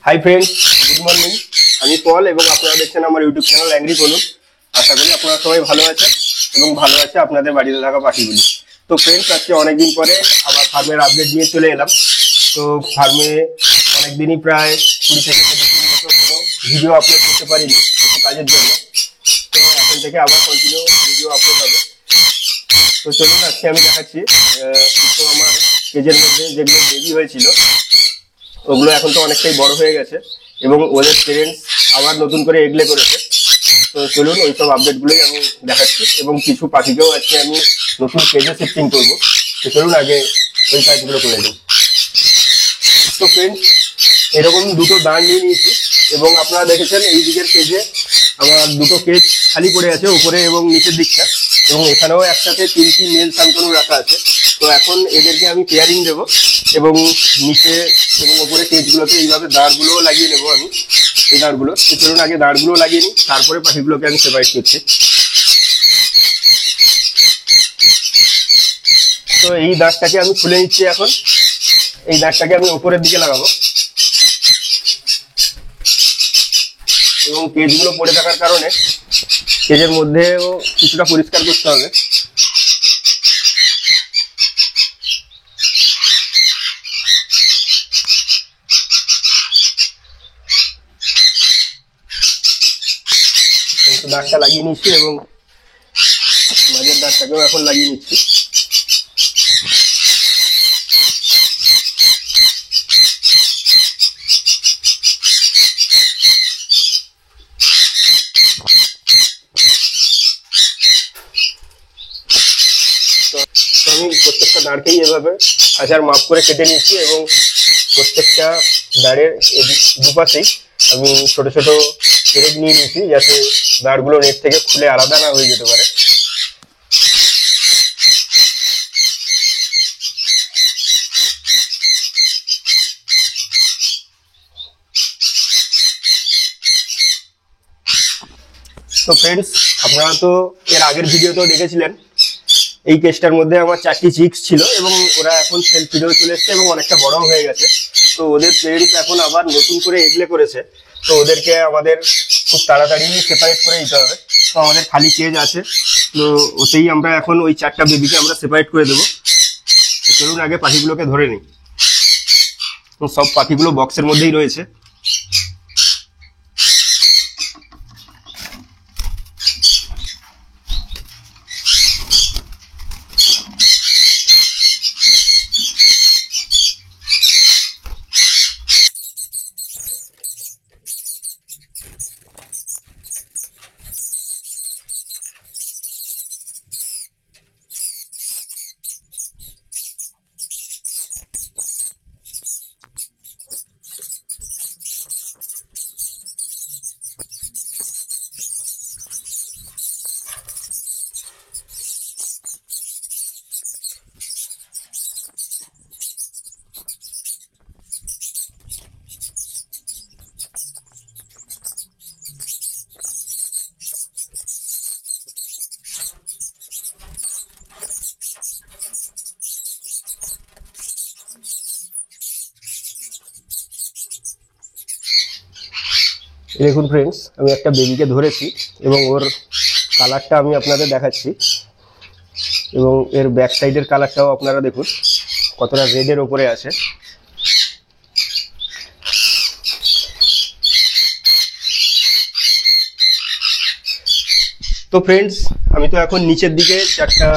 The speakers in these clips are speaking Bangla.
Hi friends, good morning. আমি পল এবং আপনারা দেখছেন আমার ইউটিউব চ্যানেল অ্যাংরি পলু। আশা করি আপনারা সবাই ভালো আছেন এবং ভালো আছে আপনাদের বাড়িতে থাকা পাখিগুলি। তো ফ্রেন্ডস, আজকে অনেকদিন পরে আবার ফার্মের আপডেট নিয়ে চলে এলাম। তো ফার্মে অনেকদিনই প্রায় 20 থেকে 25 দিন মতো কোনো ভিডিও আপলোড করতে পারিনি কিছু কাজের জন্য। তো এখন থেকে আবার কন্টিনিউ ভিডিও আপলোড হবে। তো চলুন আজকে আমি দেখাচ্ছি কিছু আমার কেজের মধ্যে যেগুলো বেবি হয়েছিল ওগুলো এখন তো অনেকটাই বড় হয়ে গেছে এবং ওদের পেরেন্টস আবার নতুন করে এগলে করেছে। তো চলুন ওইসব আপডেটগুলোই আমি দেখাচ্ছি এবং কিছু পাখিকেও আজকে আমি নতুন কেজে শিফটিং করবো। তো চলুন আগে ওই কাজগুলো করে দিই। তো ফ্রেন্ডস, এরকম দুটো দাঁড় নিয়ে নিয়েছি এবং আপনারা দেখেছেন এই দিকের কেজে আমার দুটো কেজ খালি পড়ে আছে, উপরে এবং নিচের দিকটা, এবং এখানেও একসাথে 3টি মেল শান্তনু রাখা আছে। তো এখন এদেরকে আমি পেয়ারিং দেবো এবং নিচে এবং উপরে কেজগুলোতে এইভাবে দাঁড়গুলোও লাগিয়ে নেবো আমি, এই দাঁড়গুলো। তো চলুন আগে দাঁড়গুলো লাগিয়ে নিই, তারপরে পাখিগুলোকে আমি সেপারেট করছি। তো এই দাঁড়টাকে আমি খুলে নিচ্ছি এখন। এই দাঁড়টাকে আমি উপরের দিকে লাগাবো এবং কেজগুলো পড়ে থাকার কারণে কেজের মধ্যেও কিছুটা পরিষ্কার করতে হবে। দাঁড়টা লাগিয়ে নিচ্ছি এবং মাঝের দাঁড়টাকেও এখন লাগিয়ে নিচ্ছি। আমি প্রত্যেকটা দাঁড়কেই এভাবে আচার মাপ করে কেটে নিচ্ছি এবং প্রত্যেকটা দাঁড়ের দুপাশেই আমি ছোট ছোট পেরেক নিয়ে নিচ্ছি যাতে দাঁড়গুলো নেট থেকে খুলে আলাদা না হয়ে যেতে পারে। তো ফ্রেন্ডস, আপনারা তো এর আগের ভিডিওতেও দেখেছিলেন এই কেসটার মধ্যে আমার 4টি চিক্স ছিল এবং ওরা এখন সেলফ ফিডেও চলে এসছে এবং অনেকটা বড়ও হয়ে গেছে। তো ওদের পেরেন্টস এখন আবার নতুন করে এগলে করেছে। তো ওদেরকে আমাদের খুব তাড়াতাড়ি সেপারেট করে দিতে হবে। তো আমাদের খালি কেজ আছে, তো ওতেই আমরা এখন ওই 4টা বেবিকে আমরা সেপারেট করে দেবো। চলুন আগে পাখিগুলোকে ধরে নিই। সব পাখিগুলো বক্সের মধ্যেই রয়েছে। দেখুন ফ্রেন্ডস, আমি একটা বেবিকে ধরেছি এবং ওর কালারটা আমি আপনাদের দেখাচ্ছি এবং এর ব্যাক সাইডের কালারটাও আপনারা দেখুন কতটা রেডের ওপরে আছে। তো ফ্রেন্ডস, আমি তো এখন নিচের দিকে 4টা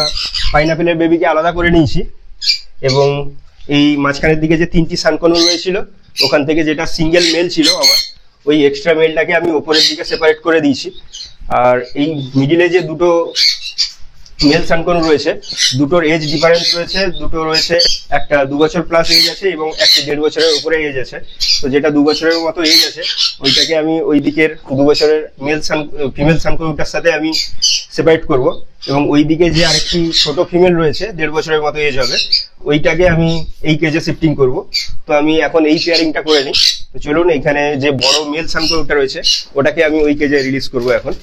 পাইনাপেলের বেবিকে আলাদা করে নিয়েছি এবং এই মাঝখানের দিকে যে 3টি সানকনুর রয়েছিল ওখান থেকে যেটা সিঙ্গেল মেল ছিল আমার, ওই এক্সট্রা মেলটাকে আমি উপরের দিকে সেপারেট করে দিয়েছি। আর এই মিডিলে যে দুটো মেল সানকন রয়েছে, দুটোর এজ ডিফারেন্স রয়েছে। দুটো রয়েছে, একটা 2 বছর প্লাস এজ আছে এবং একটা 1.5 বছরের উপরে এজ আছে। তো যেটা 2 বছরের মতো এজ আছে ওইটাকে আমি ওই দিকের 2 বছরের ফিমেল সানকনুটার সাথে আমি সেপারেট করব এবং ওই দিকে যে আরেকটি ছোট ফিমেল রয়েছে 1.5 বছরের মতো এজ হবে, ওইটাকে আমি এই কেজে শিফটিং করব। তো আমি এখন এই পেয়ারিংটা করে নিই। তো চলুন, এখানে যে বড় মেল সানকনুটা রয়েছে ওটাকে আমি ওই কেজে রিলিজ করব এখন।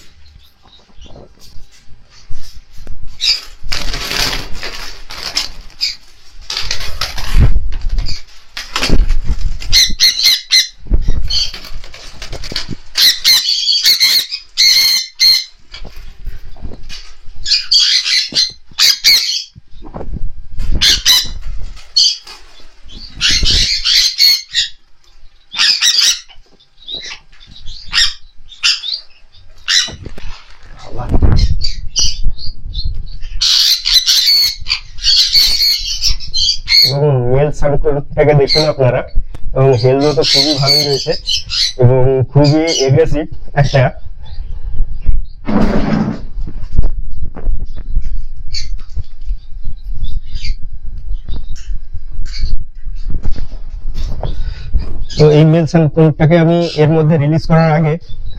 এবং মেল সানকুলটাকে দেখুন আপনারা, এবং হেলথও তো খুবই ভালোই রয়েছে এবং খুবই এগ্রেসিভ একটা। তো এই মেল সানকুলটাকে আমি এর মধ্যে রিলিজ করার আগে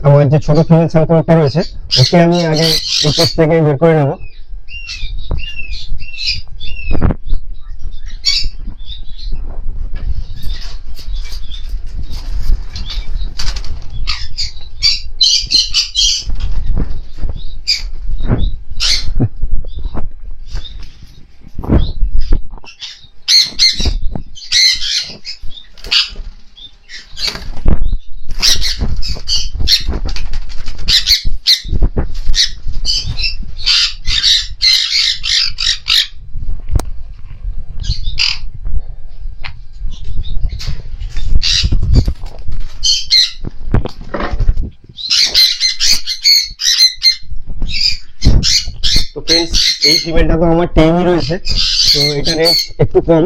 আমার যে ছোট ফিমেল সানকুলটা রয়েছে ওকে আমি আগে এই কেস থেকে বের করে নেব। তো ফ্রেন্ডস, এই ফিমেলটা তো আমার টেমই রয়েছে, তো এটা রেট একটু কম।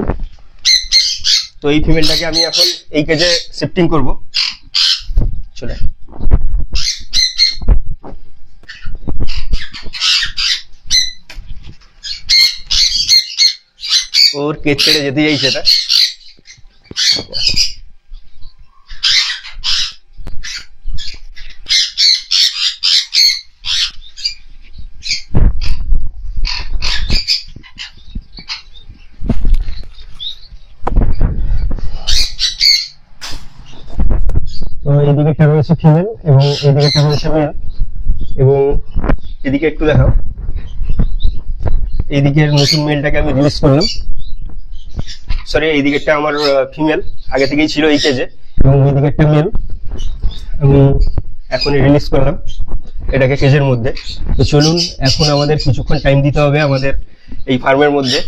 তো এই ফিমেলটাকে আমি এখন এই কেজে শিফটিং করব। চলে ওর কেজ ছেড়ে যেতে চাইছে এটা। তো এইদিকে একটা রয়েছে ফিমেল এবং এইদিকে একটা রয়েছে মেল। এবং এদিকে একটু দেখাও, এইদিকের নতুন মেলটাকে আমি রিলিজ করলাম। সরি, এইদিকেরটা আমার ফিমেল আগে থেকেই ছিল এই কেজে, এবং এইদিকে একটা মেল আমি এখনই রিলিজ করলাম এটাকে কেজের মধ্যে। তো চলুন, এখন আমাদের কিছুক্ষণ টাইম দিতে হবে আমাদের এই ফার্মের মধ্যে।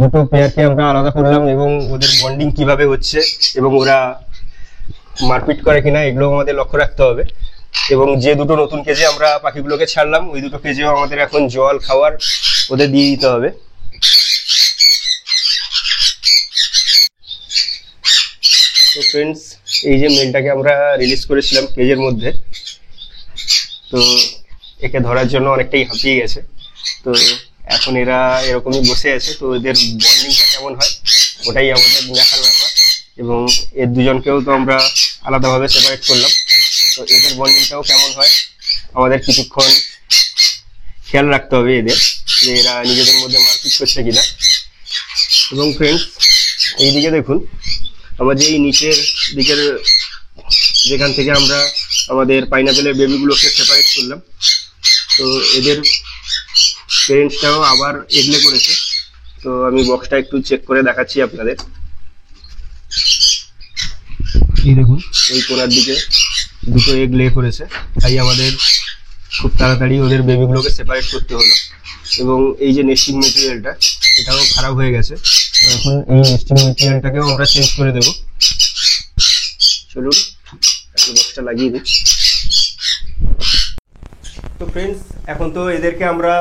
দুটো পেয়ারকে আমরা আলাদা করলাম এবং ওদের বন্ডিং কিভাবে হচ্ছে এবং ওরা মারপিট করে কিনা এগুলো আমাদের লক্ষ্য রাখতে হবে। এবং যে দুটো নতুন কেজে আমরা পাখিগুলোকে ছাড়লাম ওই দুটো কেজেও আমাদের এখন জল খাবার ওদের দিয়ে দিতে হবে। তো ফ্রেন্ডস, এই যে মেলটাকে আমরা রিলিজ করেছিলাম কেজের মধ্যে, তো একে ধরার জন্য অনেকটাই হাঁপিয়ে গেছে। তো এখন এরা এরকমই বসে আছে। তো এদের বন্ডিংটা কেমন হয় ওটাই আমাদের দেখার ব্যাপার। এবং এর দুজনকেও তো আমরা আলাদাভাবে সেপারেট করলাম। তো এদের বন্ডিংটাও কেমন হয় আমাদের কিছুক্ষণ খেয়াল রাখতে হবে এদের, যে এরা নিজেদের মধ্যে মারপিট করছে কিনা। এবং ফ্রেন্ডস, এইদিকে দেখুন, আমাদের এই নিচের দিকের যেখান থেকে আমরা আমাদের পাইনাপেলের বেবিগুলোকে সেপারেট করলাম, তো এদের পেরেন্টসটাও আবার এগলে করেছে। তো আমি বক্সটা একটু চেক করে দেখাচ্ছি আপনাদের। এই দেখুন, এই কোনার দিকে দুটো এগ লে করেছে, তাই আমাদের খুব তাড়াতাড়ি ওদের বেবিগুলোকে সেপারেট করতে হলো। এবং এই যে নেস্টিং মেটেরিয়ালটা এটাও খারাপ হয়ে গেছে, তো এখন এই নেস্টিং মেটেরিয়ালটাকেও আমরা চেঞ্জ করে দেবো। চলুন একটু বক্সটা লাগিয়ে দিই। তো ফ্রেন্ডস, এখন তো এদেরকে আমরা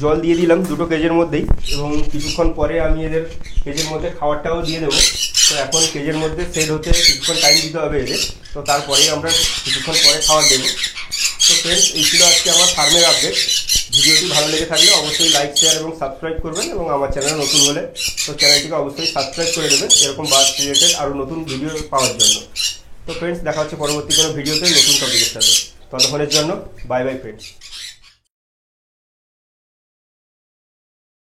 জল দিয়ে দিলাম দুটো কেজের মধ্যেই, এবং কিছুক্ষণ পরে আমি এদের কেজের মধ্যে খাবারটাও দিয়ে দেবো। তো এখন কেজের মধ্যে সেট হতে কিছুক্ষণ টাইম দিতে হবে এদের, তো তারপরেই আমরা কিছুক্ষণ পরে খাবার দেবো। তো ফ্রেন্ডস, এই ছিল আজকে আমার ফার্মের আপডেট। ভিডিওটি ভালো লেগে থাকলে অবশ্যই লাইক, শেয়ার এবং সাবস্ক্রাইব করবেন, এবং আমার চ্যানেল নতুন হলে তো চ্যানেলটিকে অবশ্যই সাবস্ক্রাইব করে দেবেন এরকম বার্ড রিলেটেড আরও নতুন ভিডিও পাওয়ার জন্য। তো ফ্রেন্ডস, দেখা হচ্ছে পরবর্তী কোনো ভিডিওতে নতুন টপিকের সাথে। ততক্ষণের জন্য বাই বাই ফ্রেন্ডস।